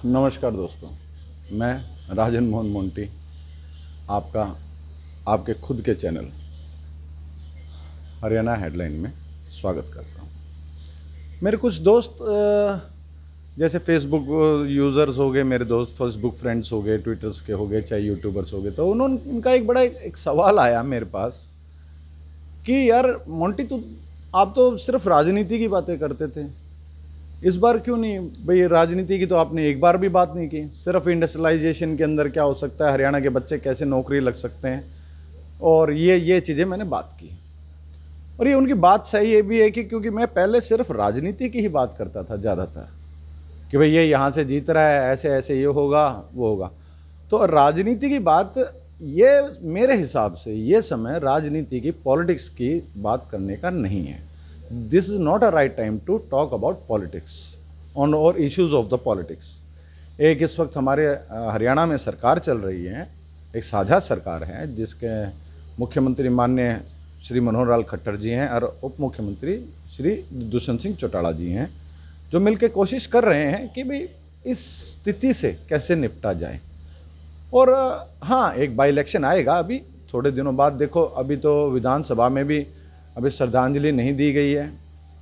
नमस्कार दोस्तों, मैं राजन मोहन मोंटी आपका आपके खुद के चैनल हरियाणा हेडलाइन में स्वागत करता हूँ। मेरे कुछ दोस्त जैसे फेसबुक यूज़र्स हो गए, मेरे दोस्त फेसबुक फ्रेंड्स हो गए, ट्विटर्स के हो गए, चाहे यूट्यूबर्स हो गए, तो उनका एक बड़ा एक सवाल आया मेरे पास कि यार मोंटी, आप तो सिर्फ राजनीति की बातें करते थे, इस बार क्यों नहीं? भाई राजनीति की तो आपने एक बार भी बात नहीं की। सिर्फ इंडस्ट्रियलाइजेशन के अंदर क्या हो सकता है, हरियाणा के बच्चे कैसे नौकरी लग सकते हैं, और ये चीज़ें मैंने बात की। और ये उनकी बात सही ये भी है कि क्योंकि मैं पहले सिर्फ राजनीति की ही बात करता था ज़्यादातर, कि भाई ये यहाँ से जीत रहा है, ऐसे ऐसे ये होगा वो होगा। तो राजनीति की बात, ये मेरे हिसाब से ये समय राजनीति की, पॉलिटिक्स की बात करने का नहीं है। This is not a right time to talk about politics on और इश्यूज़ ऑफ द पॉलिटिक्स। एक इस वक्त हमारे हरियाणा में सरकार चल रही है, एक साझा सरकार है जिसके मुख्यमंत्री माननीय श्री मनोहर लाल खट्टर जी हैं और उप मुख्यमंत्री श्री दुष्यंत सिंह चौटाला जी हैं, जो मिलकर कोशिश कर रहे हैं कि भाई इस स्थिति से कैसे निपटा जाए। और हाँ, एक बाई इलेक्शन आएगा अभी थोड़े दिनों बाद। देखो, अभी तो विधानसभा में भी अभी श्रद्धांजलि नहीं दी गई है।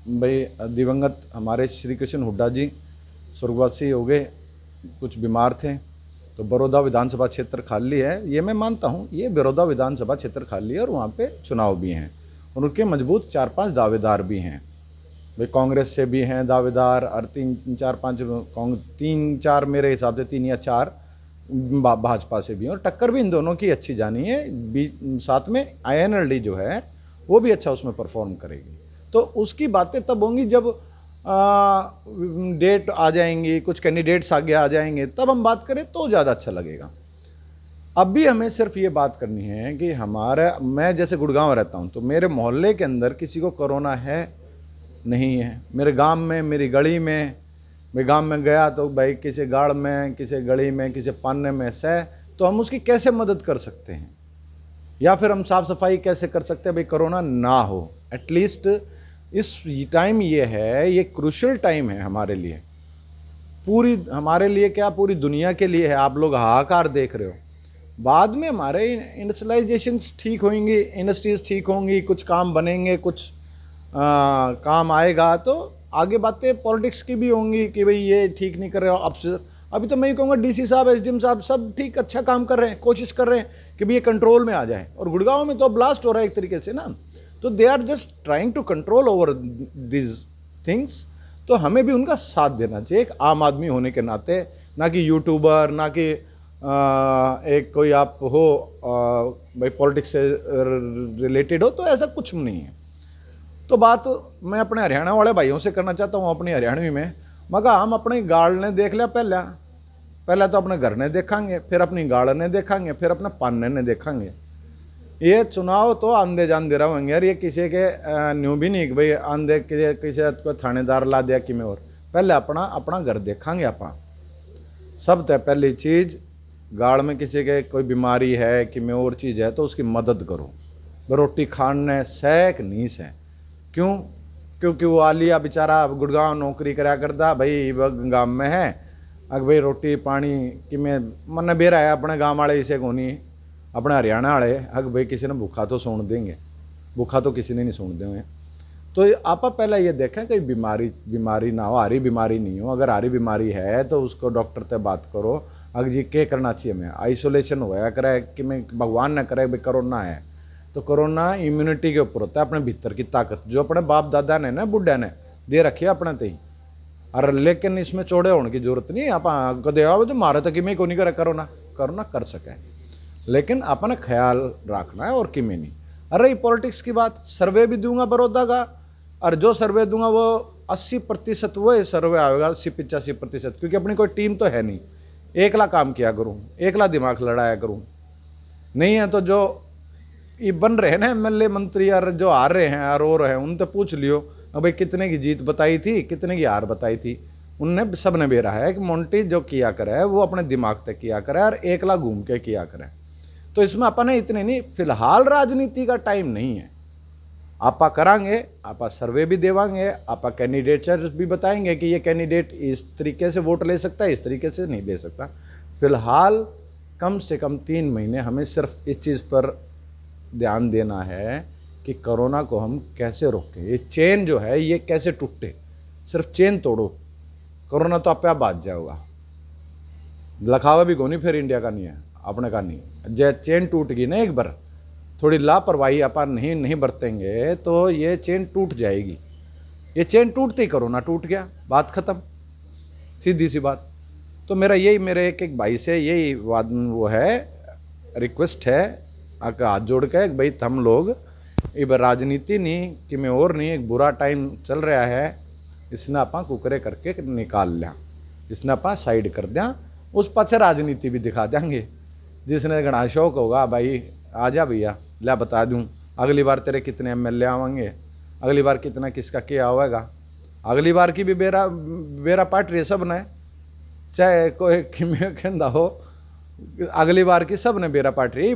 भाई दिवंगत हमारे श्री कृष्ण हुड्डा जी स्वर्गवासी हो गए, कुछ बीमार थे, तो बड़ौदा विधानसभा क्षेत्र खाली है, ये मैं मानता हूँ। ये बड़ौदा विधानसभा क्षेत्र खाली है और वहाँ पे चुनाव भी हैं और उनके मजबूत 4-5 दावेदार भी हैं। भाई कांग्रेस से भी हैं दावेदार, और 3-4 मेरे हिसाब से 3 या 4 भाजपा से भी हैं, और टक्कर भी इन दोनों की अच्छी जानी है। साथ में INLD जो है वो भी अच्छा उसमें परफॉर्म करेगी। तो उसकी बातें तब होंगी जब डेट आ जाएंगी, कुछ कैंडिडेट्स आगे आ जाएंगे, तब हम बात करें तो ज़्यादा अच्छा लगेगा। अभी हमें सिर्फ ये बात करनी है कि मैं जैसे गुड़गांव रहता हूँ, तो मेरे मोहल्ले के अंदर किसी को कोरोना है नहीं है। मेरे गांव में, मेरी गली में, मैं गांव में गया तो भाई किसी गाड़ में, किसी गली में, किसी पाने में से, तो हम उसकी कैसे मदद कर सकते हैं, या फिर हम साफ़ सफाई कैसे कर सकते हैं भाई कोरोना ना हो। एटलीस्ट इस टाइम ये है, ये क्रूशियल टाइम है हमारे लिए, पूरी हमारे लिए क्या, पूरी दुनिया के लिए है। आप लोग हाहाकार देख रहे हो। बाद में हमारे इंडस्ट्रियलाइजेशंस ठीक होंगी, इंडस्ट्रीज ठीक होंगी, कुछ काम बनेंगे, कुछ काम आएगा, तो आगे बातें पॉलिटिक्स की भी होंगी कि भाई ये ठीक नहीं कर रहे हो। अभी तो मैं ये कहूँगा DC साहब, SDM साहब सब ठीक, अच्छा काम कर रहे हैं, कोशिश कर रहे हैं कि भाई ये कंट्रोल में आ जाए। और गुड़गांव में तो ब्लास्ट हो रहा है एक तरीके से ना, तो they are just trying to control over this things. तो हमें भी उनका साथ देना चाहिए एक आम आदमी होने के नाते, ना कि यूट्यूबर, ना कि एक कोई आप हो भाई पॉलिटिक्स से रिलेटेड हो, तो ऐसा कुछ नहीं है। तो बात मैं अपने हरियाणा वाले भाइयों से करना चाहता हूँ अपनी हरियाणवी में। मगर हम अपनी गाड़ ने देख लिया, पहले तो अपने घर ने देखेंगे, फिर अपनी गाड़ ने देखेंगे, फिर अपने पाने ने देखेंगे। ये चुनाव तो आंधे जान दे रहा होंगे यार, ये किसी के न्यू भी नहीं कि भाई आंधे किसी को थानेदार ला दिया कि मैं, और पहले अपना अपना घर देखेंगे। आप सब तय पहली चीज़, गाड़ में किसी के कोई बीमारी है कि मैं और चीज़ है तो उसकी मदद करो। रोटी खाने सैक नहीं से, क्यों? क्योंकि वो आलिया बेचारा गुड़गांव नौकरी करा करता, भाई गाँव में है, अगर भाई रोटी पानी कि मैं मन बेरा है अपने गाँव वाले इसे को नहीं, अपने हरियाणा वाले अगर भाई किसी ने भूखा तो सुन देंगे, भूखा तो किसी ने नहीं सुन देंगे। तो आप पहले ये देखें कि बीमारी ना हो, हारी बीमारी नहीं हो। अगर हारी बीमारी है तो उसको डॉक्टर से बात करो। अगर जी क्या करना चाहिए, मैं आइसोलेशन होया करे कि मैं भगवान न करे भाई कोरोना है, तो कोरोना इम्यूनिटी के ऊपर होता है, अपने भीतर की ताकत जो अपने बाप दादा ने ना, बुढ़ा ने दे रखी है अपने ही। और लेकिन इसमें चौड़े होने की जरूरत नहीं। आप कदे आओ तो मारे तो किमें को नहीं करे कोरोना कर सके, लेकिन अपने ख्याल रखना है और किमें नहीं। अरे पॉलिटिक्स की बात, सर्वे भी दूंगा बड़ौदा का, और जो सर्वे दूंगा वो 80% वो सर्वे आएगा, 80-85%, क्योंकि अपनी कोई टीम तो है नहीं। एकला काम किया करूँ, एकला दिमाग लड़ाया करूँ, नहीं है तो जो ये बन रहे हैं ना MLA मंत्री यार, जो हार रहे हैं और रो रहे हैं, उनसे पूछ लियो भाई कितने की जीत बताई थी, कितने की हार बताई थी। उनने सब ने भी रहा है कि मोंटी जो किया करे वो अपने दिमाग तक किया करे और एकला घूम के किया करे। तो इसमें अपने इतने नहीं, फिलहाल राजनीति का टाइम नहीं है। आपा करांगे, आपा सर्वे भी देवांगे, आपा कैंडिडेचर्स भी बताएंगे कि ये कैंडिडेट इस तरीके से वोट ले सकता है, इस तरीके से नहीं ले सकता। फिलहाल कम से कम 3 महीने हमें सिर्फ इस चीज़ पर ध्यान देना है कि कोरोना को हम कैसे रोकें, ये चेन जो है ये कैसे टूटे। सिर्फ चेन तोड़ो, कोरोना तो आप बाज जाएगा। लखावा भी कोनी फिर इंडिया का नहीं है, अपने का नहीं। जब चेन टूट गई ना एक बार, थोड़ी लापरवाही अपन नहीं बरतेंगे तो ये चेन टूट जाएगी। ये चेन टूटते ही कोरोना टूट गया, बात ख़त्म, सीधी सी बात। तो मेरे एक भाई से यही वो है, रिक्वेस्ट है आके हाथ जोड़ के, भाई हम लोग अब राजनीति नहीं कि मैं और नहीं, एक बुरा टाइम चल रहा है, इसने आप कुकरे करके निकाल लिया, इसने आप साइड कर दिया, उस पाछे राजनीति भी दिखा देंगे। जिसने घना शौक होगा भाई आ जा भैया, ला बता दूं अगली बार तेरे कितने एमएलए आवेंगे, अगली बार कितना किसका क्या होएगा, अगली बार की भी बेरा पार्ट रे सब ने, चाहे कोई किमें कहता हो, अगली बार की सब ने बेरा पार्ट रही।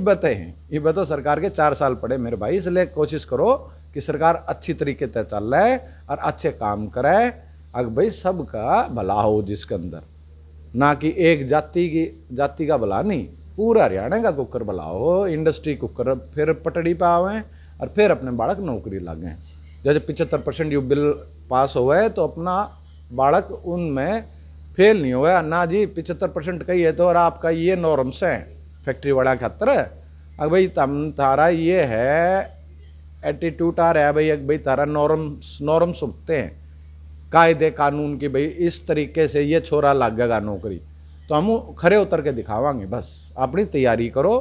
ये बता सरकार के 4 साल पड़े मेरे भाई, इसलिए कोशिश करो कि सरकार अच्छी तरीके से चल रहा है और अच्छे काम करे। अगर भाई सबका भला हो जिसके अंदर, ना कि एक जाति का भला नहीं, पूरा हरियाणा का कुकर भला हो, इंडस्ट्री कुकर फिर पटड़ी पे आवे और फिर अपने बालक नौकरी लागे। जैसे 75% यू बिल पास हुआ है तो अपना बालक उनमें फेल नहीं हुआ ना जी। 75% का ही है तो, और आपका ये नॉर्म्स हैं फैक्ट्री वाला खातर। अब भाई तारा ये है एटीट्यूड आ रहा है भाई तारा नॉर्म्स सुनते हैं कायदे कानून की, भाई इस तरीके से ये छोरा लागेगा नौकरी, तो हम खरे उतर के दिखावांगे। बस अपनी तैयारी करो,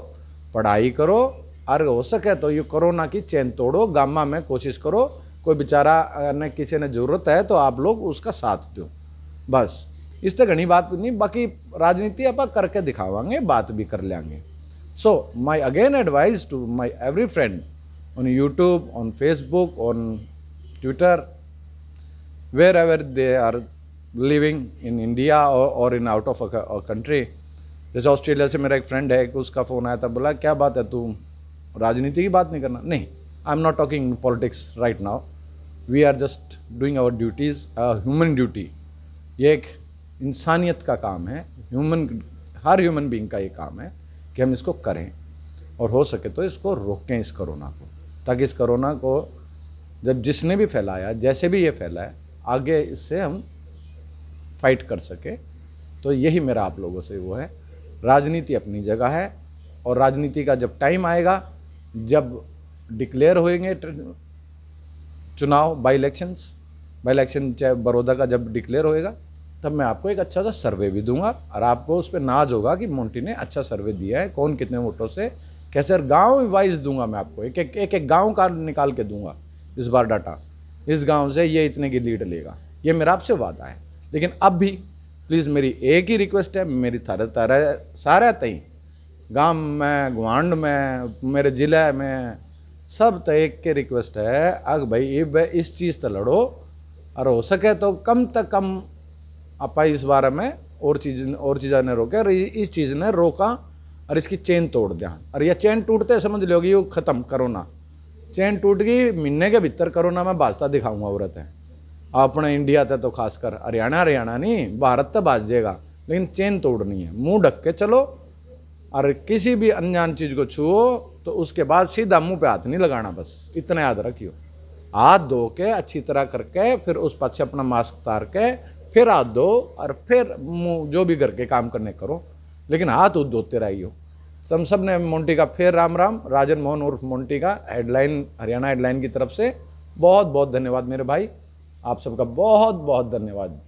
पढ़ाई करो, और हो सके तो ये कोरोना की चेन तोड़ो। गामा में कोशिश करो, कोई बेचारा ने किसी ने ज़रूरत है तो आप लोग उसका साथ दो। बस इस तरह घनी बात नहीं, बाकी राजनीति आप करके दिखावांगे, बात भी कर लेंगे। So my again advice to my every friend on YouTube, on Facebook, on Twitter, wherever they are living in India or in out of a country। जैसे ऑस्ट्रेलिया से मेरा एक फ्रेंड है, उसका फ़ोन आया था, बोला क्या बात है तू राजनीति की बात नहीं करना। नहीं, I am not talking politics right now, we are just doing our duties, human duty. ये एक इंसानियत का काम है, हर ह्यूमन बीइंग का ये काम है कि हम इसको करें और हो सके तो इसको रोकें, इस कोरोना को, ताकि इस कोरोना को जब जिसने भी फैलाया, जैसे भी ये फैला है, आगे इससे हम फाइट कर सके। तो यही मेरा आप लोगों से वो है। राजनीति अपनी जगह है, और राजनीति का जब टाइम आएगा, जब डिक्लेयर होएंगे चुनाव, बाई इलेक्शन चाहे बड़ौदा का जब डिक्लेयर होएगा, तब मैं आपको एक अच्छा सा सर्वे भी दूंगा, और आपको उस पर नाज होगा कि मोंटी ने अच्छा सर्वे दिया है, कौन कितने वोटों से कैसे। गांव वाइज दूंगा मैं आपको, एक गांव का निकाल के दूंगा इस बार डाटा, इस गांव से ये इतने की लीड लेगा, ये मेरा आपसे वादा है। लेकिन अब भी प्लीज़ मेरी एक ही रिक्वेस्ट है, मेरी सारे तई गांव में, गुआंड में, मेरे ज़िले में, सब तो एक के रिक्वेस्ट है, अग भाई इस चीज़ तो लड़ो, और हो सके तो कम से कम आप इस बारे में और चीज़ें ने रोके, और इस चीज़ ने रोका और इसकी चेन तोड़ दिया। और यह चेन टूटते समझ लोगी ये ख़त्म, कोरोना चेन टूट गई, महीने के भीतर कोरोना में भाजता दिखाऊंगा औरत है। अपने इंडिया तक तो खासकर हरियाणा नहीं, भारत तक भाज जाएगा, लेकिन चेन तोड़नी है। मुंह ढक के चलो, और किसी भी अनजान चीज़ को छुओ तो उसके बाद सीधा मुंह पे हाथ नहीं लगाना, बस इतना याद रखियो। हाथ धो के अच्छी तरह करके, फिर उस पास से अपना मास्क उतार के फिर हाथ धो, और फिर मुँह जो भी घर के काम करने करो, लेकिन हाथ उठ धोते रहियो। हम सब ने मोंटी का फिर राम राम, राजन मोहन उर्फ मोंटी का हेडलाइन, हरियाणा हेडलाइन की तरफ से बहुत बहुत धन्यवाद मेरे भाई, आप सबका बहुत बहुत धन्यवाद।